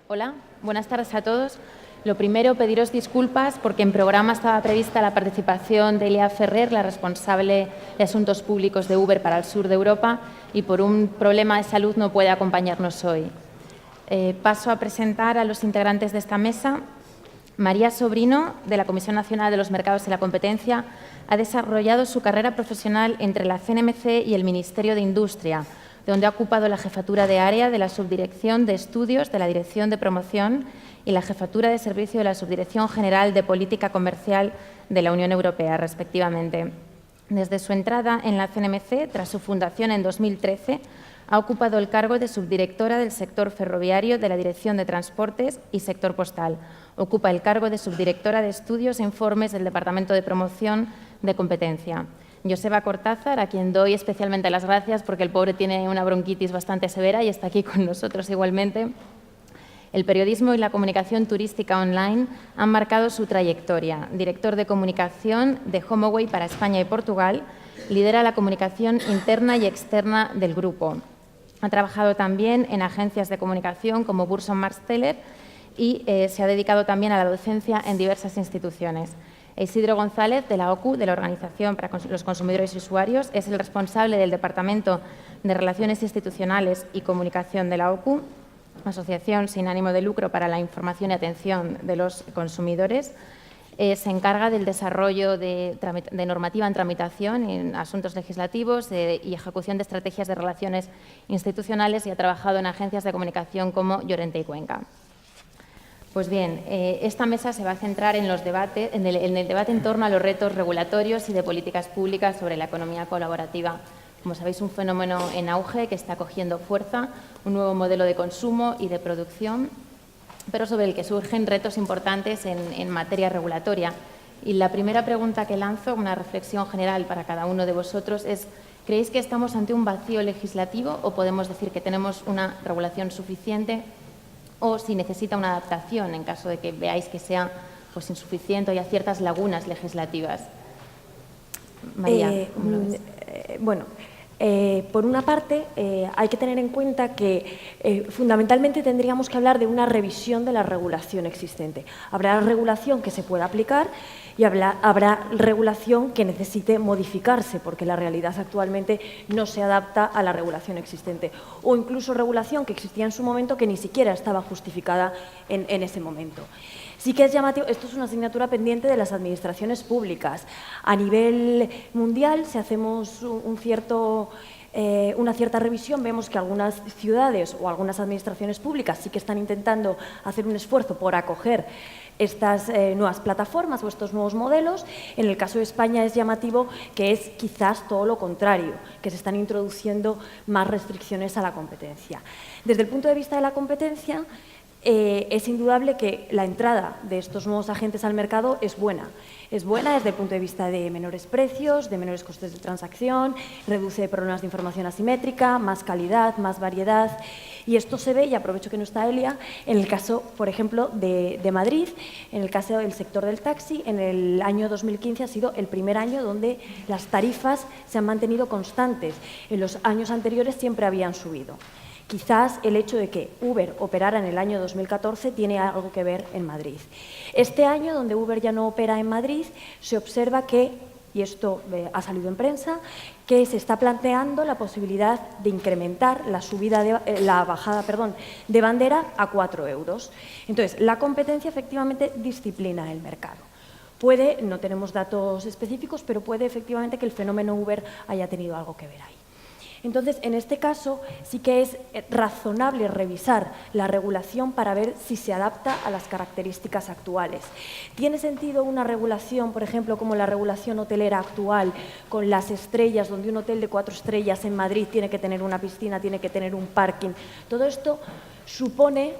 Hola, buenas tardes a todos. Lo primero, pediros disculpas porque en programa estaba prevista la participación de Elia Ferrer, la responsable de Asuntos Públicos de Uber para el sur de Europa, y por un problema de salud no puede acompañarnos hoy. Paso a presentar a los integrantes de esta mesa. María Sobrino, de la Comisión Nacional de los Mercados y la Competencia, ha desarrollado su carrera profesional entre la CNMC y el Ministerio de Industria, donde ha ocupado la jefatura de área de la Subdirección de Estudios de la Dirección de Promoción y la jefatura de servicio de la Subdirección General de Política Comercial de la Unión Europea, respectivamente. Desde su entrada en la CNMC, tras su fundación en 2013, ha ocupado el cargo de subdirectora del sector ferroviario de la Dirección de Transportes y sector postal. Ocupa el cargo de subdirectora de Estudios e Informes del Departamento de Promoción de Competencia. Joseba Cortázar, a quien doy especialmente las gracias porque el pobre tiene una bronquitis bastante severa y está aquí con nosotros igualmente. El periodismo y la comunicación turística online han marcado su trayectoria. Director de comunicación de HomeAway para España y Portugal, lidera la comunicación interna y externa del grupo. Ha trabajado también en agencias de comunicación como Burson Marsteller y se ha dedicado también a la docencia en diversas instituciones. Isidro González, de la OCU, de la Organización para los Consumidores y Usuarios, es el responsable del Departamento de Relaciones Institucionales y Comunicación de la OCU, Asociación sin ánimo de lucro para la información y atención de los consumidores. Se encarga del desarrollo de normativa en tramitación en asuntos legislativos y ejecución de estrategias de relaciones institucionales y ha trabajado en agencias de comunicación como Llorente y Cuenca. Pues bien, esta mesa se va a centrar en el debate en torno a los retos regulatorios y de políticas públicas sobre la economía colaborativa. Como sabéis, un fenómeno en auge que está cogiendo fuerza, un nuevo modelo de consumo y de producción, pero sobre el que surgen retos importantes en materia regulatoria. Y la primera pregunta que lanzo, una reflexión general para cada uno de vosotros, es: ¿creéis que estamos ante un vacío legislativo o podemos decir que tenemos una regulación suficiente? O si necesita una adaptación en caso de que veáis que sea insuficiente o haya ciertas lagunas legislativas. María, ¿cómo lo ves? Por una parte, hay que tener en cuenta que fundamentalmente tendríamos que hablar de una revisión de la regulación existente. Habrá regulación que se pueda aplicar y habrá regulación que necesite modificarse porque la realidad actualmente no se adapta a la regulación existente, o incluso regulación que existía en su momento que ni siquiera estaba justificada en ese momento. Sí que es llamativo, esto es una asignatura pendiente de las administraciones públicas. A nivel mundial, si hacemos una cierta revisión, vemos que algunas ciudades o algunas administraciones públicas sí que están intentando hacer un esfuerzo por acoger estas nuevas plataformas o estos nuevos modelos. En el caso de España es llamativo que es quizás todo lo contrario, que se están introduciendo más restricciones a la competencia. Desde el punto de vista de la competencia, es indudable que la entrada de estos nuevos agentes al mercado es buena. Es buena desde el punto de vista de menores precios, de menores costes de transacción, reduce problemas de información asimétrica, más calidad, más variedad. Y esto se ve, y aprovecho que no está Elia, en el caso, por ejemplo, de Madrid, en el caso del sector del taxi. En el año 2015 ha sido el primer año donde las tarifas se han mantenido constantes. En los años anteriores siempre habían subido. Quizás el hecho de que Uber operara en el año 2014 tiene algo que ver en Madrid. Este año, donde Uber ya no opera en Madrid, se observa que, y esto ha salido en prensa, que se está planteando la posibilidad de incrementar la bajada de bandera a 4 euros. Entonces, la competencia efectivamente disciplina el mercado. Puede, no tenemos datos específicos, pero puede efectivamente que el fenómeno Uber haya tenido algo que ver ahí. Entonces, en este caso, sí que es razonable revisar la regulación para ver si se adapta a las características actuales. ¿Tiene sentido una regulación, por ejemplo, como la regulación hotelera actual, con las estrellas, donde un hotel de 4 estrellas en Madrid tiene que tener una piscina, tiene que tener un parking? Todo esto supone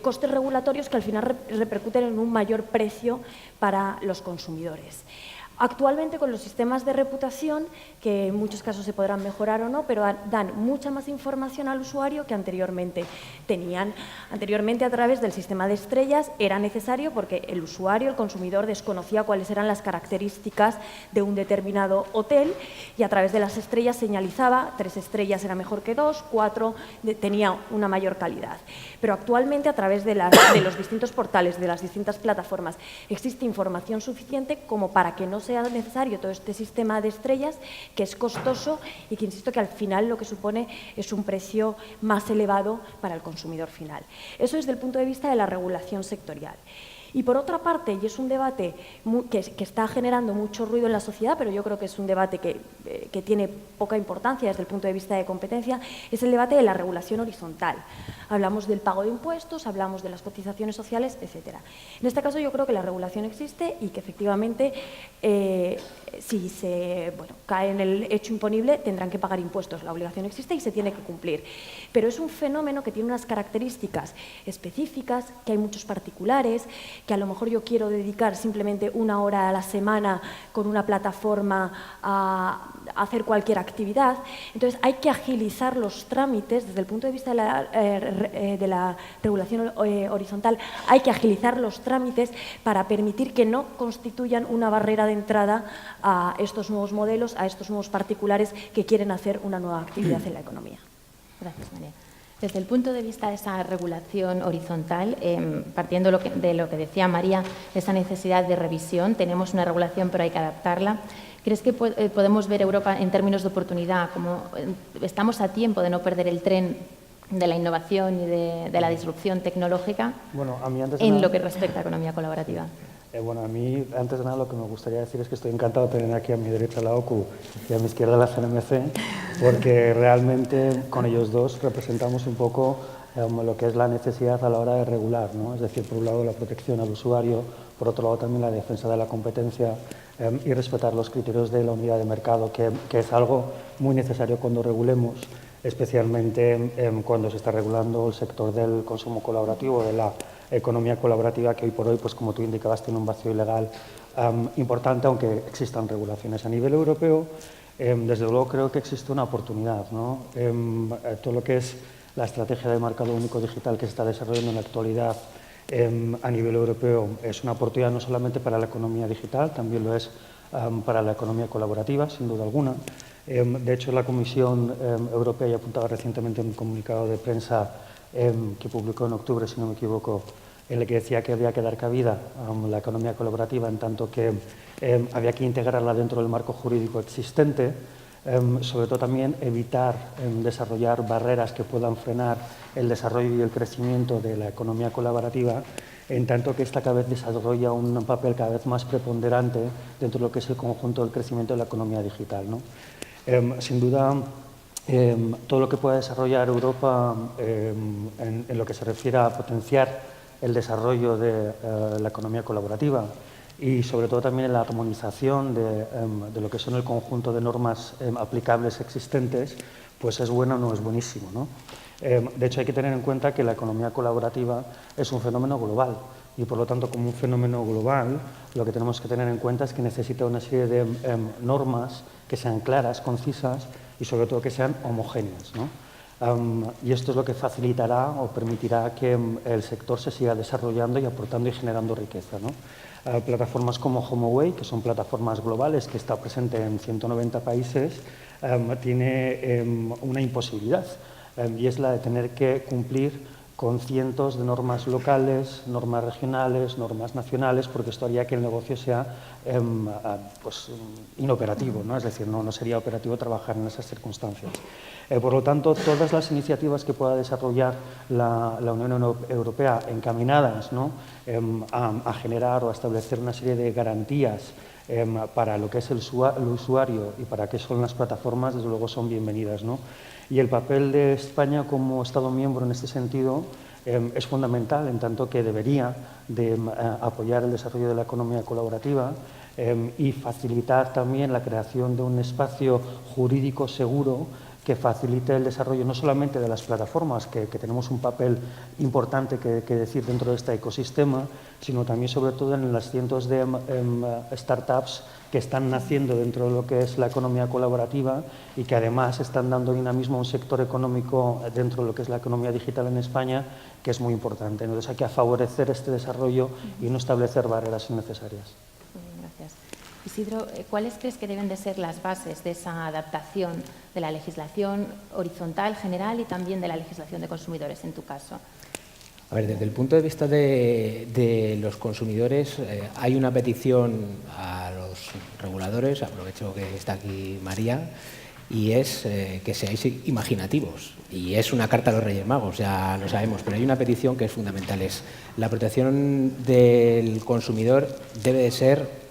costes regulatorios que al final repercuten en un mayor precio para los consumidores. Actualmente con los sistemas de reputación, que en muchos casos se podrán mejorar o no, pero dan mucha más información al usuario que anteriormente tenían. Anteriormente, a través del sistema de estrellas era necesario porque el usuario, el consumidor, desconocía cuáles eran las características de un determinado hotel y a través de las estrellas señalizaba 3 estrellas era mejor que 2, 4 tenía una mayor calidad. Pero actualmente, a través de los distintos portales, de las distintas plataformas, existe información suficiente como para que no sea necesario todo este sistema de estrellas, que es costoso y que, insisto, que al final lo que supone es un precio más elevado para el consumidor final. Eso desde el punto de vista de la regulación sectorial. Y por otra parte, y es un debate que está generando mucho ruido en la sociedad, pero yo creo que es un debate que tiene poca importancia desde el punto de vista de competencia, es el debate de la regulación horizontal. Hablamos del pago de impuestos, hablamos de las cotizaciones sociales, etcétera. En este caso yo creo que la regulación existe y que efectivamente si se cae en el hecho imponible tendrán que pagar impuestos. La obligación existe y se tiene que cumplir. Pero es un fenómeno que tiene unas características específicas, que hay muchos particulares, que a lo mejor yo quiero dedicar simplemente 1 hora a la semana con una plataforma a hacer cualquier actividad. Entonces hay que agilizar los trámites desde el punto de vista de la regulación horizontal, hay que agilizar los trámites para permitir que no constituyan una barrera de entrada a estos nuevos modelos, a estos nuevos particulares que quieren hacer una nueva actividad en la economía. Gracias, María. Desde el punto de vista de esa regulación horizontal, partiendo de lo que decía María, esa necesidad de revisión, tenemos una regulación pero hay que adaptarla. ¿Crees que podemos ver Europa en términos de oportunidad? Como estamos a tiempo de no perder el tren de la innovación y de la disrupción tecnológica en lo que respecta a economía colaborativa? Bueno, a mí, antes de nada, lo que me gustaría decir es que estoy encantado de tener aquí a mi derecha la OCU y a mi izquierda la CNMC, porque realmente con ellos dos representamos un poco lo que es la necesidad a la hora de regular, ¿no? Es decir, por un lado la protección al usuario, por otro lado también la defensa de la competencia y respetar los criterios de la unidad de mercado, que es algo muy necesario cuando regulemos, especialmente cuando se está regulando el sector del consumo colaborativo, de la economía colaborativa, que hoy por hoy, pues como tú indicabas, tiene un vacío ilegal importante, aunque existan regulaciones a nivel europeo. Desde luego creo que existe una oportunidad, ¿no? Todo lo que es la estrategia de mercado único digital que se está desarrollando en la actualidad a nivel europeo es una oportunidad no solamente para la economía digital, también lo es para la economía colaborativa, sin duda alguna. De hecho, la Comisión Europea ya apuntaba recientemente en un comunicado de prensa que publicó en octubre, si no me equivoco, en el que decía que había que dar cabida a la economía colaborativa en tanto que había que integrarla dentro del marco jurídico existente, sobre todo también evitar desarrollar barreras que puedan frenar el desarrollo y el crecimiento de la economía colaborativa, en tanto que esta cada vez desarrolla un papel cada vez más preponderante dentro de lo que es el conjunto del crecimiento de la economía digital, ¿no? Sin duda, todo lo que pueda desarrollar Europa en lo que se refiere a potenciar el desarrollo de la economía colaborativa y sobre todo también en la armonización de lo que son el conjunto de normas aplicables existentes, pues es bueno o no es buenísimo, ¿no? De hecho, hay que tener en cuenta que la economía colaborativa es un fenómeno global y, por lo tanto, como un fenómeno global, lo que tenemos que tener en cuenta es que necesita una serie de normas que sean claras, concisas y, sobre todo, que sean homogéneas, ¿no? Y esto es lo que facilitará o permitirá que el sector se siga desarrollando y aportando y generando riqueza, ¿no? Plataformas como HomeAway, que son plataformas globales que está presente en 190 países, tiene una imposibilidad y es la de tener que cumplir con cientos de normas locales, normas regionales, normas nacionales, porque esto haría que el negocio sea pues, inoperativo, ¿no? Es decir, no sería operativo trabajar en esas circunstancias. Por lo tanto, todas las iniciativas que pueda desarrollar la Unión Europea encaminadas, ¿no? A generar o a establecer una serie de garantías para lo que es el usuario y para qué son las plataformas, desde luego son bienvenidas, ¿no? Y el papel de España como Estado miembro en este sentido es fundamental, en tanto que debería de apoyar el desarrollo de la economía colaborativa y facilitar también la creación de un espacio jurídico seguro que facilite el desarrollo no solamente de las plataformas, que tenemos un papel importante que decir dentro de este ecosistema, sino también sobre todo en las cientos de startups que están naciendo dentro de lo que es la economía colaborativa y que además están dando dinamismo a un sector económico dentro de lo que es la economía digital en España, que es muy importante. Entonces hay que favorecer este desarrollo y no establecer barreras innecesarias. Gracias. Isidro, ¿cuáles crees que deben de ser las bases de esa adaptación de la legislación horizontal, general y también de la legislación de consumidores en tu caso? A ver, desde el punto de vista de los consumidores, hay una petición a los reguladores, aprovecho que está aquí María, y es que seáis imaginativos. Y es una carta a los Reyes Magos, ya lo sabemos, pero hay una petición que es fundamental, es la protección del consumidor debe de ser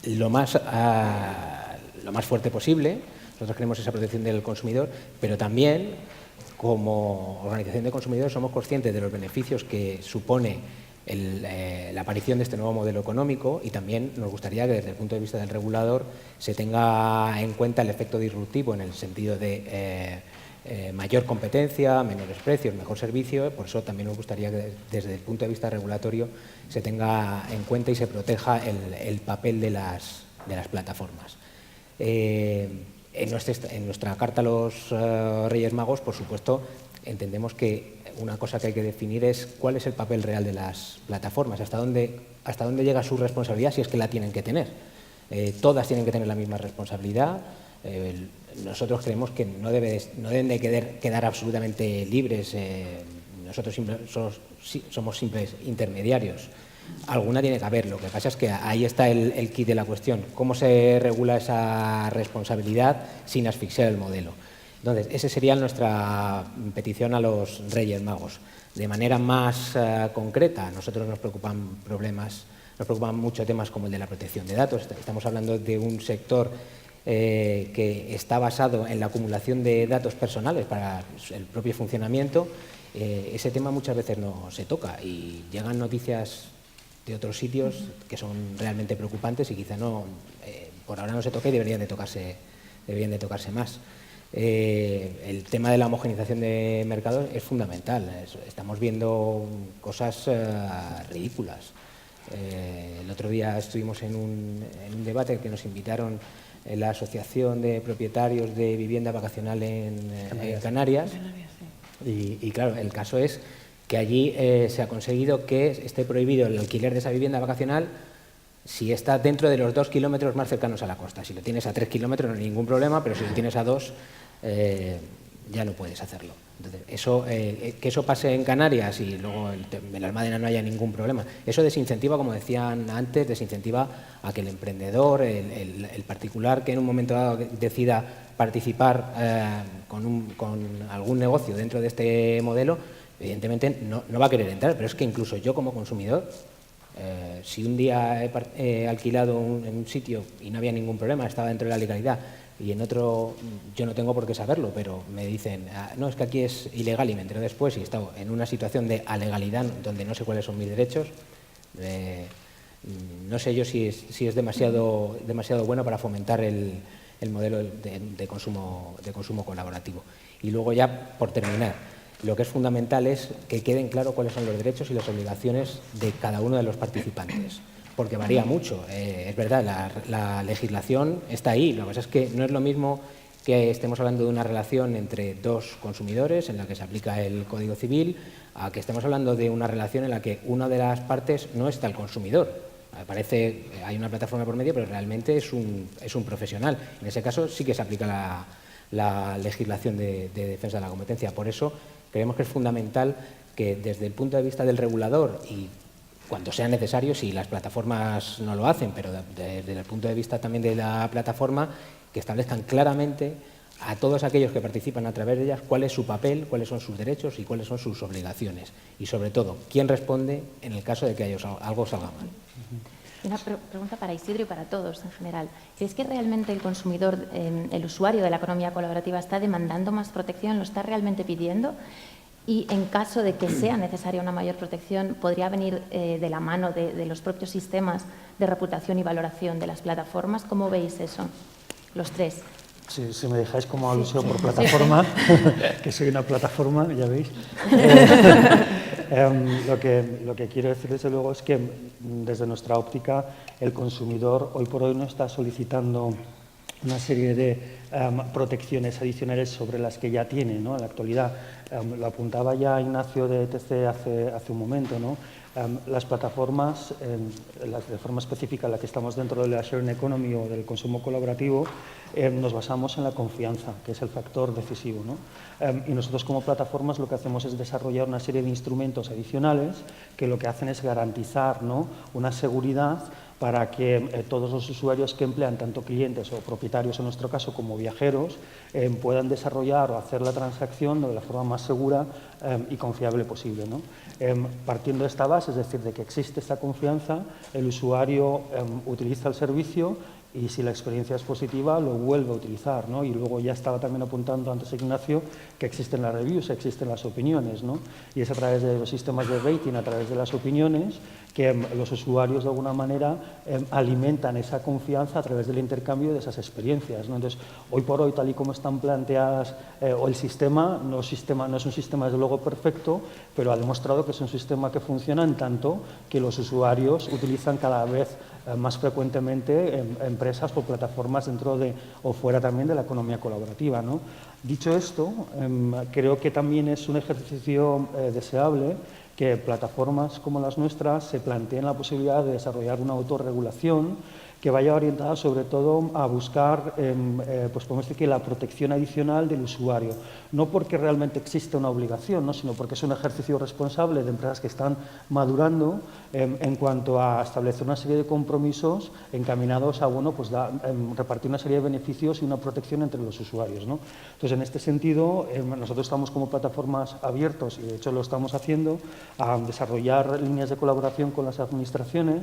lo más fuerte posible. Nosotros queremos esa protección del consumidor, pero también, como organización de consumidores, somos conscientes de los beneficios que supone la aparición de este nuevo modelo económico y también nos gustaría que desde el punto de vista del regulador se tenga en cuenta el efecto disruptivo en el sentido de mayor competencia, menores precios, mejor servicio. Por eso también nos gustaría que desde el punto de vista regulatorio se tenga en cuenta y se proteja el papel de las plataformas. En nuestra carta a los Reyes Magos, por supuesto, entendemos que una cosa que hay que definir es cuál es el papel real de las plataformas, hasta dónde llega su responsabilidad, si es que la tienen que tener. Todas tienen que tener la misma responsabilidad. Nosotros creemos que no deben de quedar absolutamente libres. Nosotros somos simples intermediarios. Alguna tiene que haber. Lo que pasa es que ahí está el quid de la cuestión. ¿Cómo se regula esa responsabilidad sin asfixiar el modelo? Entonces, esa sería nuestra petición a los Reyes Magos. De manera más concreta, a nosotros nos preocupan mucho temas como el de la protección de datos. Estamos hablando de un sector que está basado en la acumulación de datos personales para el propio funcionamiento. Ese tema muchas veces no se toca y llegan noticias de otros sitios que son realmente preocupantes y quizá por ahora no se toca y deberían de tocarse más. El tema de la homogeneización de mercados es fundamental. Estamos viendo cosas ridículas. El otro día estuvimos en un debate que nos invitaron en la Asociación de Propietarios de Vivienda Vacacional en Canarias. Y claro, el caso es que allí se ha conseguido que esté prohibido el alquiler de esa vivienda vacacional si está dentro de los 2 kilómetros más cercanos a la costa. Si lo tienes a 3 kilómetros no hay ningún problema, pero si lo tienes a 2 ya no puedes hacerlo. Entonces, que eso pase en Canarias y luego en la Almádena no haya ningún problema, eso desincentiva, como decían antes, desincentiva a que el emprendedor, el particular que en un momento dado decida participar con algún negocio dentro de este modelo, evidentemente no va a querer entrar, pero es que incluso yo como consumidor, si un día he alquilado en un sitio y no había ningún problema, estaba dentro de la legalidad, y en otro yo no tengo por qué saberlo, pero me dicen, no, es que aquí es ilegal, y me entero después y he estado en una situación de alegalidad donde no sé cuáles son mis derechos, no sé yo si es demasiado bueno para fomentar el modelo de consumo colaborativo. Y luego ya, por terminar, lo que es fundamental es que queden claros cuáles son los derechos y las obligaciones de cada uno de los participantes, porque varía mucho. Es verdad, la legislación está ahí, lo que pasa es que no es lo mismo que estemos hablando de una relación entre dos consumidores en la que se aplica el Código Civil, a que estemos hablando de una relación en la que una de las partes no está el consumidor. Parece hay una plataforma por medio, pero realmente es un profesional. En ese caso sí que se aplica la legislación de defensa de la competencia. Por eso creemos que es fundamental que desde el punto de vista del regulador y cuando sea necesario, si las plataformas no lo hacen, pero desde el punto de vista también de la plataforma, que establezcan claramente a todos aquellos que participan a través de ellas cuál es su papel, cuáles son sus derechos y cuáles son sus obligaciones. Y sobre todo, quién responde en el caso de que algo salga mal. Una pregunta para Isidro y para todos en general. ¿Crees que realmente el consumidor, el usuario de la economía colaborativa está demandando más protección, lo está realmente pidiendo? Y en caso de que sea necesaria una mayor protección, ¿podría venir de la mano de los propios sistemas de reputación y valoración de las plataformas? ¿Cómo veis eso, los tres? Sí, si me dejáis como alusión por plataforma, que soy una plataforma, ya veis. Lo que quiero decir desde luego es que desde nuestra óptica el consumidor hoy por hoy no está solicitando una serie de protecciones adicionales sobre las que ya tiene, ¿no? En la actualidad. Lo apuntaba ya Ignacio de ETC hace un momento, ¿no? Las plataformas, de forma específica en la que estamos dentro de la sharing economy o del consumo colaborativo, nos basamos en la confianza, que es el factor decisivo, ¿no? Y nosotros como plataformas lo que hacemos es desarrollar una serie de instrumentos adicionales que lo que hacen es garantizar, ¿no?, una seguridad para que todos los usuarios que emplean, tanto clientes o propietarios en nuestro caso como viajeros, puedan desarrollar o hacer la transacción de la forma más segura y confiable posible, ¿no? Partiendo de esta base, es decir, de que existe esta confianza, el usuario utiliza el servicio y si la experiencia es positiva lo vuelve a utilizar, ¿no? Y luego ya estaba también apuntando antes Ignacio que existen las reviews, existen las opiniones, ¿no? Y es a través de los sistemas de rating, a través de las opiniones, que los usuarios de alguna manera alimentan esa confianza a través del intercambio de esas experiencias, ¿no? Entonces, hoy por hoy, tal y como están planteadas, o el sistema no es un sistema desde luego perfecto, pero ha demostrado que es un sistema que funciona en tanto que los usuarios utilizan cada vez más frecuentemente empresas o plataformas dentro de o fuera también de la economía colaborativa, ¿no? Dicho esto, creo que también es un ejercicio deseable que plataformas como las nuestras se planteen la posibilidad de desarrollar una autorregulación que vaya orientada sobre todo a buscar, pues podemos decir que la protección adicional del usuario. No porque realmente existe una obligación, ¿no?, sino porque es un ejercicio responsable de empresas que están madurando en cuanto a establecer una serie de compromisos encaminados a, bueno, pues repartir una serie de beneficios y una protección entre los usuarios, ¿no? Entonces, en este sentido, nosotros estamos como plataformas abiertos, y de hecho lo estamos haciendo, a desarrollar líneas de colaboración con las administraciones,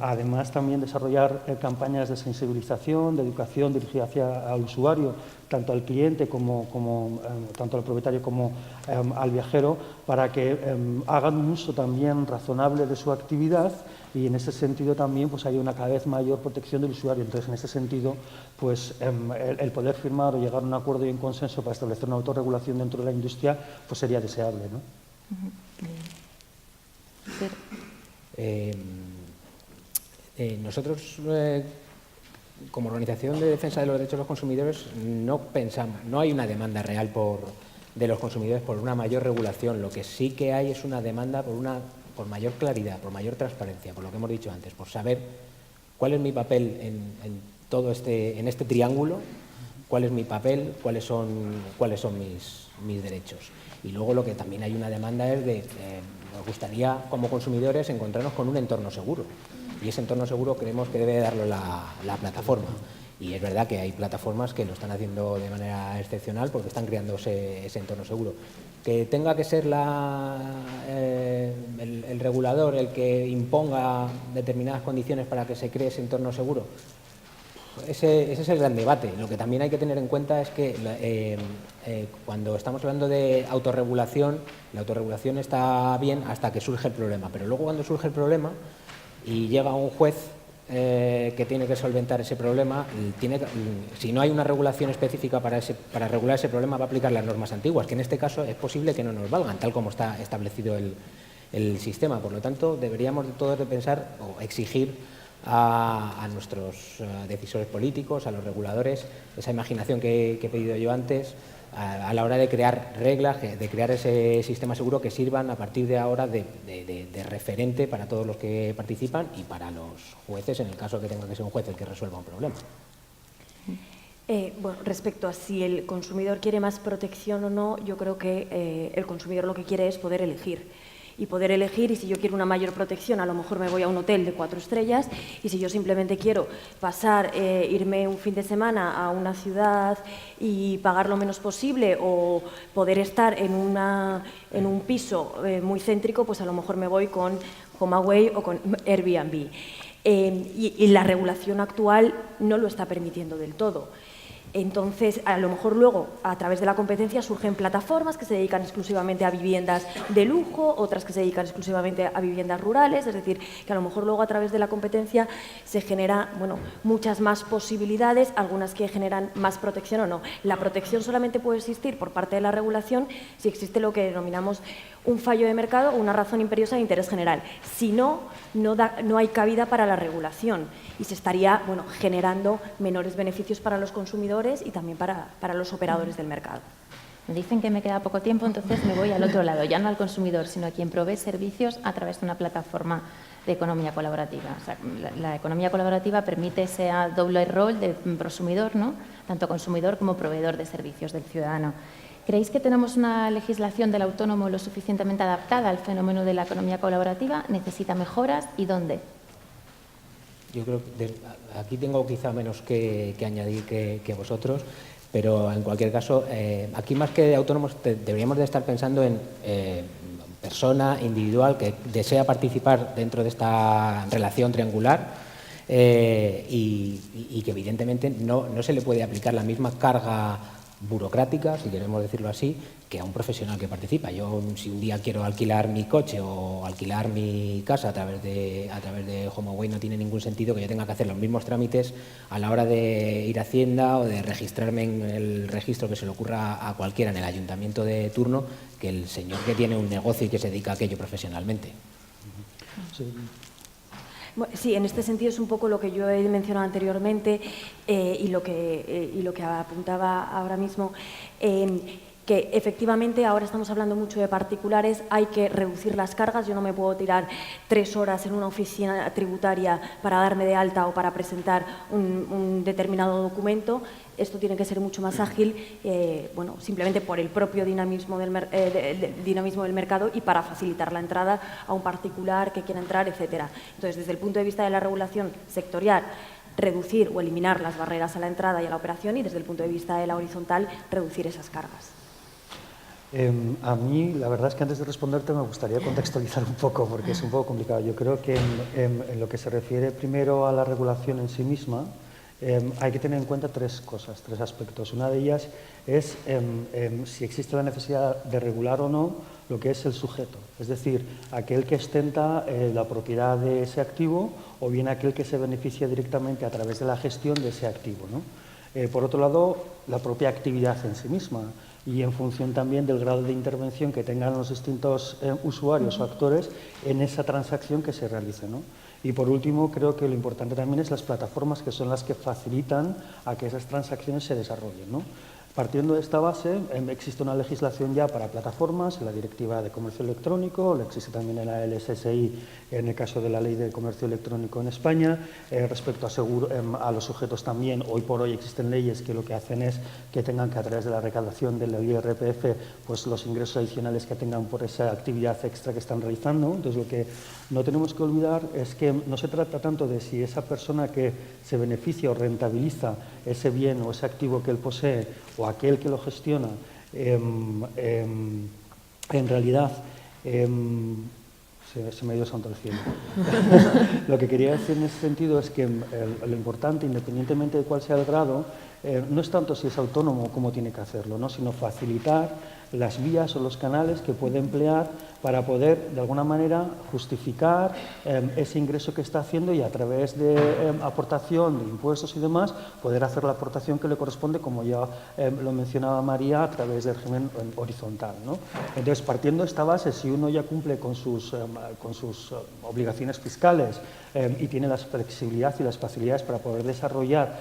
además también desarrollar campañas de sensibilización, de educación dirigida al usuario, tanto al cliente tanto al propietario como al viajero, para que hagan un uso también razonable de su actividad y en ese sentido también pues haya una cada vez mayor protección del usuario. Entonces, en ese sentido, pues el poder firmar o llegar a un acuerdo y un consenso para establecer una autorregulación dentro de la industria pues sería deseable, ¿no? Nosotros, como organización de defensa de los derechos de los consumidores, no hay una demanda real de los consumidores por una mayor regulación. Lo que sí que hay es una demanda por mayor claridad, por mayor transparencia, por lo que hemos dicho antes, por saber cuál es mi papel en este triángulo, cuál es mi papel, cuáles son mis derechos. Y luego lo que también hay una demanda es nos gustaría como consumidores encontrarnos con un entorno seguro. Y ese entorno seguro creemos que debe darlo la plataforma. Y es verdad que hay plataformas que lo están haciendo de manera excepcional porque están creando ese entorno seguro. Que tenga que ser el regulador el que imponga determinadas condiciones para que se cree ese entorno seguro, ese es el gran debate. Lo que también hay que tener en cuenta es que cuando estamos hablando de autorregulación, la autorregulación está bien hasta que surge el problema. Pero luego cuando surge el problema y llega un juez que tiene que solventar ese problema, si no hay una regulación específica para regular ese problema, va a aplicar las normas antiguas, que en este caso es posible que no nos valgan, tal como está establecido el sistema. Por lo tanto, deberíamos todos de pensar o exigir a nuestros decisores políticos, a los reguladores, esa imaginación que he pedido yo antes, a la hora de crear reglas, de crear ese sistema seguro que sirvan a partir de ahora de referente para todos los que participan y para los jueces, en el caso que tenga que ser un juez el que resuelva un problema. Bueno, respecto a si el consumidor quiere más protección o no, yo creo que el consumidor lo que quiere es poder elegir. Y poder elegir, y si yo quiero una mayor protección, a lo mejor me voy a un hotel de 4 estrellas, y si yo simplemente quiero irme un fin de semana a una ciudad y pagar lo menos posible, o poder estar en un piso muy céntrico, pues a lo mejor me voy con HomeAway o con Airbnb. Y la regulación actual no lo está permitiendo del todo. Entonces, a lo mejor luego, a través de la competencia, surgen plataformas que se dedican exclusivamente a viviendas de lujo, otras que se dedican exclusivamente a viviendas rurales, es decir, que a lo mejor luego a través de la competencia se genera, bueno, muchas más posibilidades, algunas que generan más protección o no. La protección solamente puede existir por parte de la regulación si existe lo que denominamos un fallo de mercado o una razón imperiosa de interés general. Si no, no hay cabida para la regulación y se estaría, bueno, generando menores beneficios para los consumidores y también para los operadores del mercado. Me dicen que me queda poco tiempo, entonces me voy al otro lado, ya no al consumidor, sino a quien provee servicios a través de una plataforma de economía colaborativa. O sea, la economía colaborativa permite ese doble rol de prosumidor, ¿no? Tanto consumidor como proveedor de servicios del ciudadano. ¿Creéis que tenemos una legislación del autónomo lo suficientemente adaptada al fenómeno de la economía colaborativa? ¿Necesita mejoras y dónde? Yo creo que aquí tengo quizá menos que añadir que vosotros, pero en cualquier caso, aquí más que de autónomos deberíamos de estar pensando en persona individual que desea participar dentro de esta relación triangular y que evidentemente no se le puede aplicar la misma carga burocrática, si queremos decirlo así, que a un profesional que participa. Yo, si un día quiero alquilar mi coche o alquilar mi casa a través de HomeAway, no tiene ningún sentido que yo tenga que hacer los mismos trámites a la hora de ir a Hacienda o de registrarme en el registro que se le ocurra a cualquiera en el ayuntamiento de turno que el señor que tiene un negocio y que se dedica a aquello profesionalmente. Sí. Sí, en este sentido es un poco lo que yo he mencionado anteriormente y lo que apuntaba ahora mismo, que efectivamente ahora estamos hablando mucho de particulares, hay que reducir las cargas. Yo no me puedo tirar 3 horas en una oficina tributaria para darme de alta o para presentar un determinado documento. Esto tiene que ser mucho más ágil, bueno, simplemente por el propio dinamismo del mercado y para facilitar la entrada a un particular que quiera entrar, etcétera. Entonces, desde el punto de vista de la regulación sectorial, reducir o eliminar las barreras a la entrada y a la operación, y desde el punto de vista de la horizontal, reducir esas cargas. A mí, la verdad es que antes de responderte me gustaría contextualizar un poco, porque es un poco complicado. Yo creo que en lo que se refiere primero a la regulación en sí misma, hay que tener en cuenta 3 cosas, 3 aspectos. Una de ellas es si existe la necesidad de regular o no lo que es el sujeto, es decir, aquel que ostenta la propiedad de ese activo o bien aquel que se beneficia directamente a través de la gestión de ese activo, ¿no? Por otro lado, la propia actividad en sí misma y en función también del grado de intervención que tengan los distintos usuarios o actores en esa transacción que se realice, ¿no? Y por último, creo que lo importante también es las plataformas que son las que facilitan a que esas transacciones se desarrollen, ¿no? Partiendo de esta base, existe una legislación ya para plataformas, la Directiva de Comercio Electrónico, existe también en la LSSI en el caso de la Ley de Comercio Electrónico en España. Respecto a los sujetos también, hoy por hoy existen leyes que lo que hacen es que tengan que, a través de la recaudación del IRPF, pues los ingresos adicionales que tengan por esa actividad extra que están realizando. Entonces, lo que no tenemos que olvidar es que no se trata tanto de si esa persona que se beneficia o rentabiliza ese bien o ese activo que él posee o aquel que lo gestiona, en realidad, se me ha ido santo al cielo. Lo que quería decir en ese sentido es que lo importante, independientemente de cuál sea el grado, no es tanto si es autónomo o cómo tiene que hacerlo, ¿no? Sino facilitar las vías o los canales que puede emplear para poder, de alguna manera, justificar ese ingreso que está haciendo y a través de aportación de impuestos y demás, poder hacer la aportación que le corresponde, como ya lo mencionaba María, a través del régimen horizontal, ¿no? Entonces, partiendo de esta base, si uno ya cumple con sus obligaciones fiscales y tiene la flexibilidad y las facilidades para poder desarrollar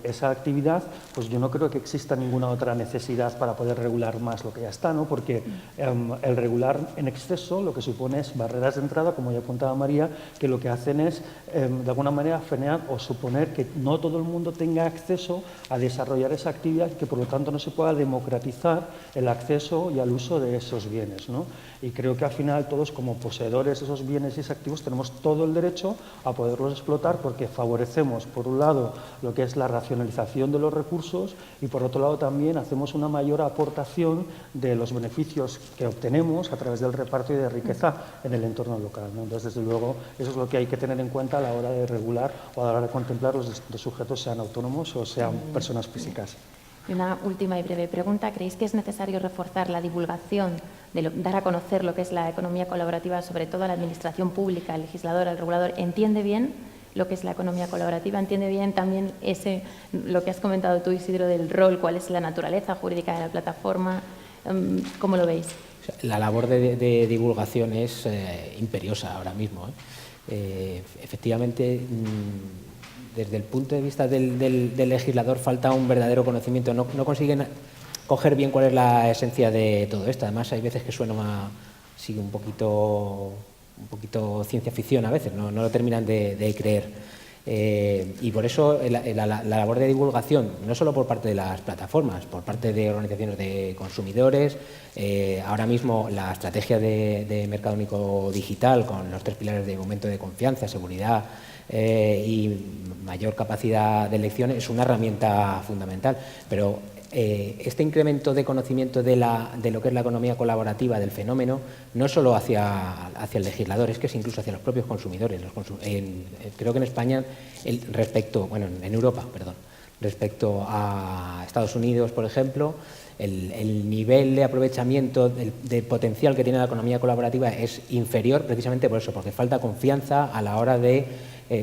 esa actividad, pues yo no creo que exista ninguna otra necesidad para poder regular más lo que ya está, ¿no? Porque el regular en exceso lo que supone es barreras de entrada, como ya apuntaba María, que lo que hacen es de alguna manera frenar o suponer que no todo el mundo tenga acceso a desarrollar esa actividad y que por lo tanto no se pueda democratizar el acceso y al uso de esos bienes, ¿no? Y creo que al final todos, como poseedores de esos bienes y esos activos, tenemos todo el derecho a poderlos explotar, porque favorecemos, por un lado, lo que es la racionalización de los recursos y por otro lado también hacemos una mayor aportación de los beneficios que obtenemos a través del reparto y de riqueza en el entorno local, ¿no? Entonces, desde luego, eso es lo que hay que tener en cuenta a la hora de regular o a la hora de contemplar los sujetos, sean autónomos o sean personas físicas. Y una última y breve pregunta. ¿Creéis que es necesario reforzar la divulgación, dar a conocer lo que es la economía colaborativa, sobre todo a la administración pública, el legislador, el regulador? ¿Entiende bien lo que es la economía colaborativa? ¿Entiende bien también lo que has comentado tú, Isidro, del rol, cuál es la naturaleza jurídica de la plataforma? ¿Cómo lo veis? La labor de divulgación es imperiosa ahora mismo, ¿eh? Efectivamente, desde el punto de vista del legislador falta un verdadero conocimiento. No consiguen coger bien cuál es la esencia de todo esto. Además, hay veces que suena sí, un poquito ciencia ficción a veces, no lo terminan de creer. Y por eso la labor de divulgación, no solo por parte de las plataformas, por parte de organizaciones de consumidores, ahora mismo la estrategia de mercado único digital con los 3 pilares de aumento de confianza, seguridad y mayor capacidad de elección es una herramienta fundamental, pero este incremento de conocimiento de lo que es la economía colaborativa, del fenómeno, no solo hacia el legislador, es que es incluso hacia los propios consumidores. Creo que en España, en Europa, respecto a Estados Unidos, por ejemplo, el nivel de aprovechamiento del potencial que tiene la economía colaborativa es inferior precisamente por eso, porque falta confianza a la hora de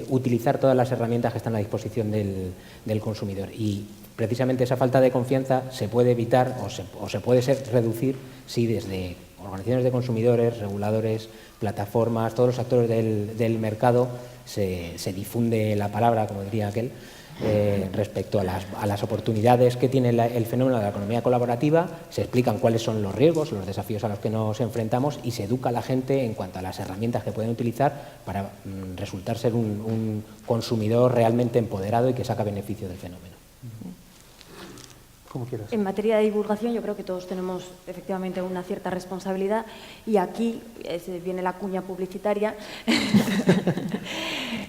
utilizar todas las herramientas que están a disposición del consumidor. Y precisamente esa falta de confianza se puede evitar o se puede reducir si desde organizaciones de consumidores, reguladores, plataformas, todos los actores del mercado se difunde la palabra, como diría aquel, respecto a las oportunidades que tiene el fenómeno de la economía colaborativa, se explican cuáles son los riesgos, los desafíos a los que nos enfrentamos y se educa a la gente en cuanto a las herramientas que pueden utilizar para resultar ser un consumidor realmente empoderado y que saca beneficio del fenómeno. Como quieras. En materia de divulgación, yo creo que todos tenemos efectivamente una cierta responsabilidad y aquí viene la cuña publicitaria.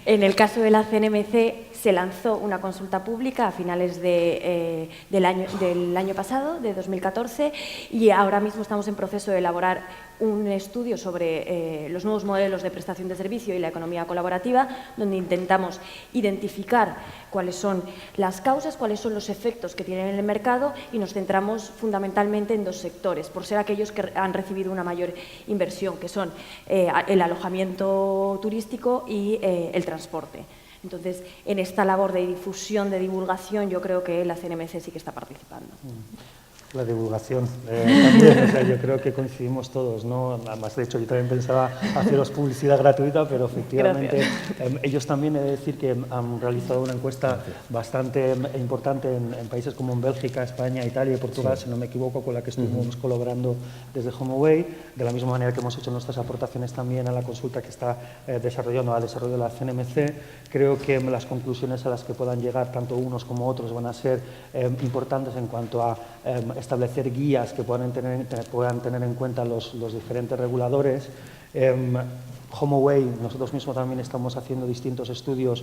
En el caso de la CNMC se lanzó una consulta pública a finales del año pasado, de 2014, y ahora mismo estamos en proceso de elaborar un estudio sobre los nuevos modelos de prestación de servicio y la economía colaborativa, donde intentamos identificar cuáles son las causas, cuáles son los efectos que tienen en el mercado y nos centramos fundamentalmente en 2 sectores, por ser aquellos que han recibido una mayor inversión, que son el alojamiento turístico y el transporte. Entonces, en esta labor de difusión, de divulgación, yo creo que la CNMC sí que está participando. La divulgación, también, o sea, yo creo que coincidimos todos, ¿no? Además, de hecho, yo también pensaba haceros publicidad gratuita, pero efectivamente ellos también, he de decir que han realizado una encuesta bastante importante en países como en Bélgica, España, Italia y Portugal, si no me equivoco, con la que estuvimos colaborando desde HomeAway, de la misma manera que hemos hecho nuestras aportaciones también a la consulta que está desarrollando, al desarrollo de la CNMC. Creo que las conclusiones a las que puedan llegar tanto unos como otros van a ser importantes en cuanto a establecer guías que puedan tener en cuenta los diferentes reguladores. HomeAway, nosotros mismos también estamos haciendo distintos estudios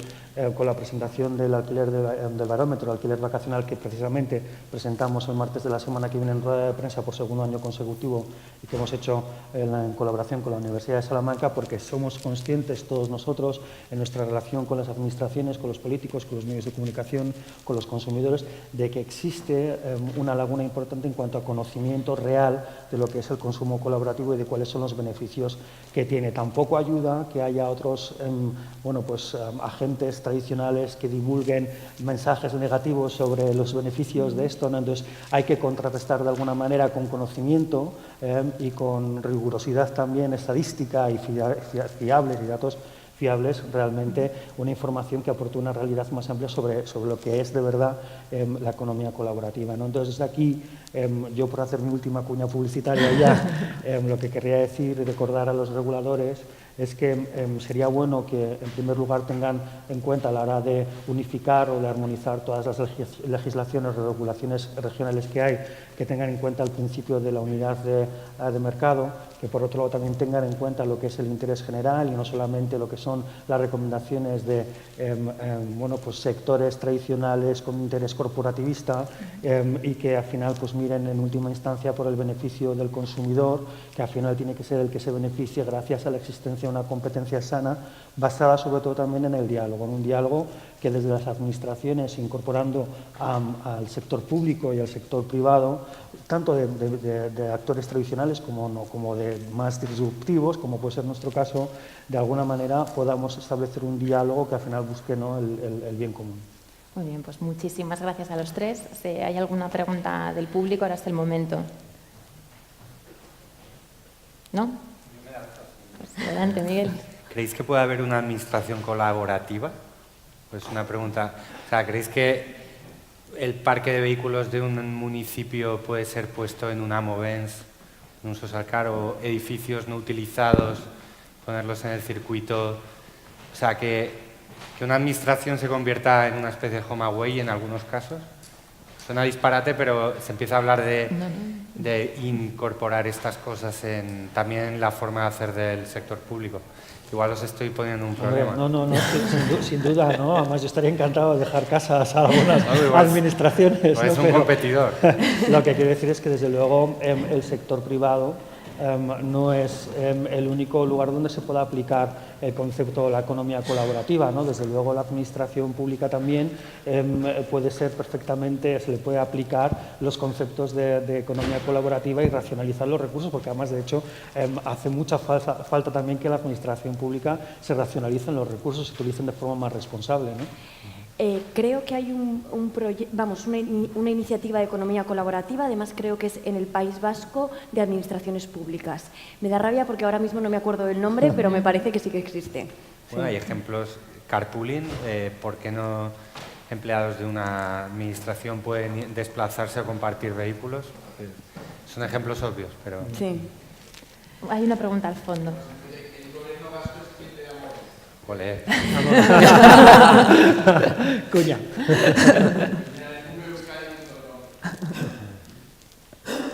con la presentación del alquiler del barómetro, el alquiler vacacional, que precisamente presentamos el martes de la semana que viene en rueda de prensa por 2º año consecutivo y que hemos hecho en colaboración con la Universidad de Salamanca, porque somos conscientes todos nosotros en nuestra relación con las administraciones, con los políticos, con los medios de comunicación, con los consumidores, de que existe una laguna importante en cuanto a conocimiento real de lo que es el consumo colaborativo y de cuáles son los beneficios que tiene. Tampoco ayuda que haya otros agentes tradicionales que divulguen mensajes negativos sobre los beneficios de esto, ¿no? Entonces hay que contrarrestar de alguna manera con conocimiento y con rigurosidad también estadística y fiables y datos fiables, realmente una información que aporte una realidad más amplia sobre lo que es de verdad la economía colaborativa, ¿no? Entonces, desde aquí, yo por hacer mi última cuña publicitaria ya, lo que querría decir y recordar a los reguladores es que sería bueno que, en primer lugar, tengan en cuenta a la hora de unificar o de armonizar todas las legislaciones o regulaciones regionales que hay, que tengan en cuenta el principio de la unidad de mercado, que por otro lado también tengan en cuenta lo que es el interés general y no solamente lo que son las recomendaciones de bueno, pues sectores tradicionales con interés corporativista y que al final pues miren en última instancia por el beneficio del consumidor, que al final tiene que ser el que se beneficie gracias a la existencia de una competencia sana basada sobre todo también en el diálogo, en un diálogo que desde las administraciones, incorporando al sector público y al sector privado, tanto de actores tradicionales como de más disruptivos, como puede ser nuestro caso, de alguna manera podamos establecer un diálogo que al final busque, ¿no?, el bien común. Muy bien, pues muchísimas gracias a los tres. Si hay alguna pregunta del público, ahora es el momento. ¿No? Pues adelante, Miguel. ¿Creéis que puede haber una administración colaborativa? Pues una pregunta. O sea, ¿creéis que el parque de vehículos de un municipio puede ser puesto en un Amovens, en un Sosalcar, o edificios no utilizados, ponerlos en el circuito? O sea, que una administración se convierta en una especie de home away en algunos casos. Suena disparate, pero se empieza a hablar de incorporar estas cosas también en la forma de hacer del sector público. Igual os estoy poniendo un problema. No, sin duda, ¿no? Además, yo estaría encantado de dejar casas a algunas administraciones. Es un competidor. Lo que quiero decir es que, desde luego, el sector privado no es el único lugar donde se pueda aplicar el concepto de la economía colaborativa, ¿no? Desde luego, la administración pública también puede ser perfectamente, se le puede aplicar los conceptos de economía colaborativa y racionalizar los recursos, porque además, de hecho, hace mucha falta también que la administración pública se racionalicen los recursos y se utilicen de forma más responsable, ¿no? Creo que hay una iniciativa de economía colaborativa, además creo que es en el País Vasco, de administraciones públicas. Me da rabia porque ahora mismo no me acuerdo del nombre, pero me parece que sí que existe. Bueno, hay ejemplos, carpooling, ¿por qué no empleados de una administración pueden desplazarse o compartir vehículos? Son ejemplos obvios, pero... Sí. Hay una pregunta al fondo. Olé. Cuña.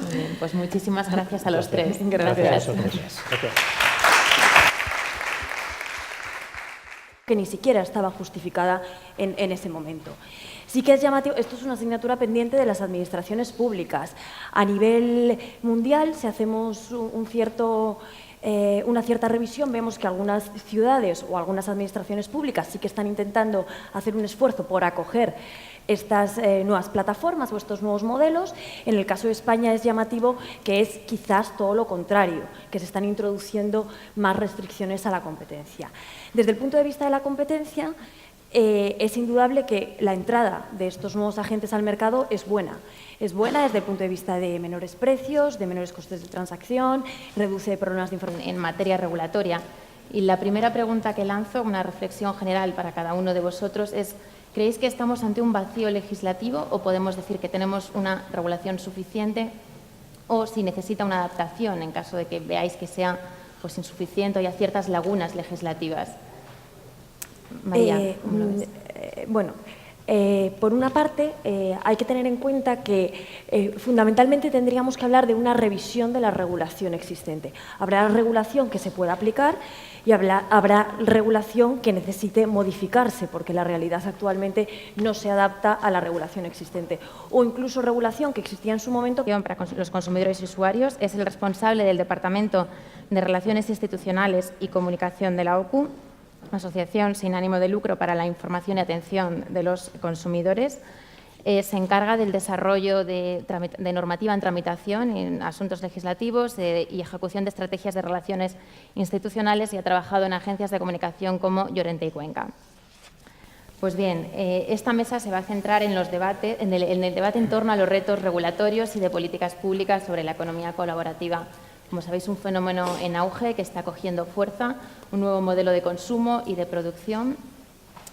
Muy bien, pues muchísimas gracias a los tres. Gracias. Que ni siquiera estaba justificada en ese momento. Sí que es llamativo, esto es una asignatura pendiente de las administraciones públicas. A nivel mundial, si hacemos una cierta revisión, vemos que algunas ciudades o algunas administraciones públicas sí que están intentando hacer un esfuerzo por acoger estas nuevas plataformas o estos nuevos modelos. En el caso de España es llamativo que es quizás todo lo contrario, que se están introduciendo más restricciones a la competencia. Desde el punto de vista de la competencia, es indudable que la entrada de estos nuevos agentes al mercado es buena. Es buena desde el punto de vista de menores precios, de menores costes de transacción, reduce problemas de información. En materia regulatoria. Y la primera pregunta que lanzo, una reflexión general para cada uno de vosotros, es: ¿creéis que estamos ante un vacío legislativo o podemos decir que tenemos una regulación suficiente, o si necesita una adaptación en caso de que veáis que sea pues insuficiente o haya ciertas lagunas legislativas? María, ¿cómo lo ves? Bueno, por una parte, hay que tener en cuenta que fundamentalmente tendríamos que hablar de una revisión de la regulación existente. Habrá regulación que se pueda aplicar y habrá regulación que necesite modificarse, porque la realidad actualmente no se adapta a la regulación existente. O incluso regulación que existía en su momento. Para los consumidores y usuarios es el responsable del Departamento de Relaciones Institucionales y Comunicación de la OCU, Asociación sin ánimo de lucro para la información y atención de los consumidores. Se encarga del desarrollo de normativa en tramitación en asuntos legislativos y ejecución de estrategias de relaciones institucionales, y ha trabajado en agencias de comunicación como Llorente y Cuenca. Pues bien, esta mesa se va a centrar en el debate en torno a los retos regulatorios y de políticas públicas sobre la economía colaborativa. Como sabéis, un fenómeno en auge que está cogiendo fuerza, un nuevo modelo de consumo y de producción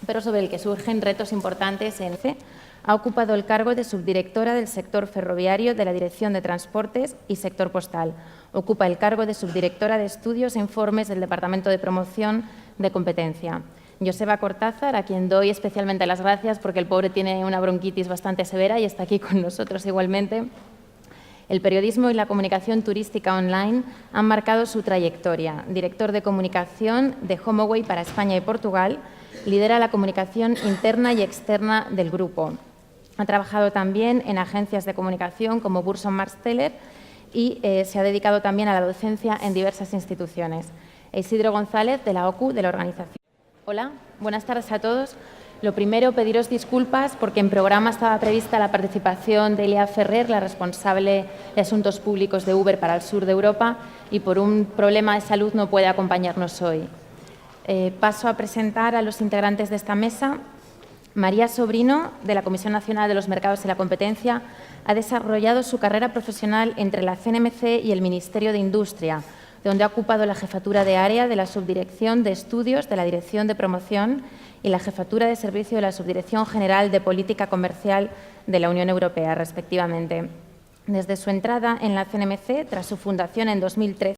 pero sobre el que surgen retos importantes en C. Ha ocupado el cargo de subdirectora del sector ferroviario de la Dirección de Transportes y sector postal. Ocupa el cargo de subdirectora de estudios e informes del Departamento de Promoción de Competencia. Joseba Cortázar, a quien doy especialmente las gracias porque el pobre tiene una bronquitis bastante severa y está aquí con nosotros igualmente. El periodismo y la comunicación turística online han marcado su trayectoria. Director de comunicación de HomeAway para España y Portugal, lidera la comunicación interna y externa del grupo. Ha trabajado también en agencias de comunicación como Burson Marsteller y se ha dedicado también a la docencia en diversas instituciones. Isidro González, de la OCU, de la organización. Hola, buenas tardes a todos. Lo primero, pediros disculpas porque en programa estaba prevista la participación de Elia Ferrer, la responsable de Asuntos Públicos de Uber para el sur de Europa, y por un problema de salud no puede acompañarnos hoy. Paso a presentar a los integrantes de esta mesa. María Sobrino, de la Comisión Nacional de los Mercados y la Competencia, ha desarrollado su carrera profesional entre la CNMC y el Ministerio de Industria, donde ha ocupado la jefatura de área de la Subdirección de Estudios de la Dirección de Promoción y la jefatura de servicio de la Subdirección General de Política Comercial de la Unión Europea, respectivamente. Desde su entrada en la CNMC, tras su fundación en 2013,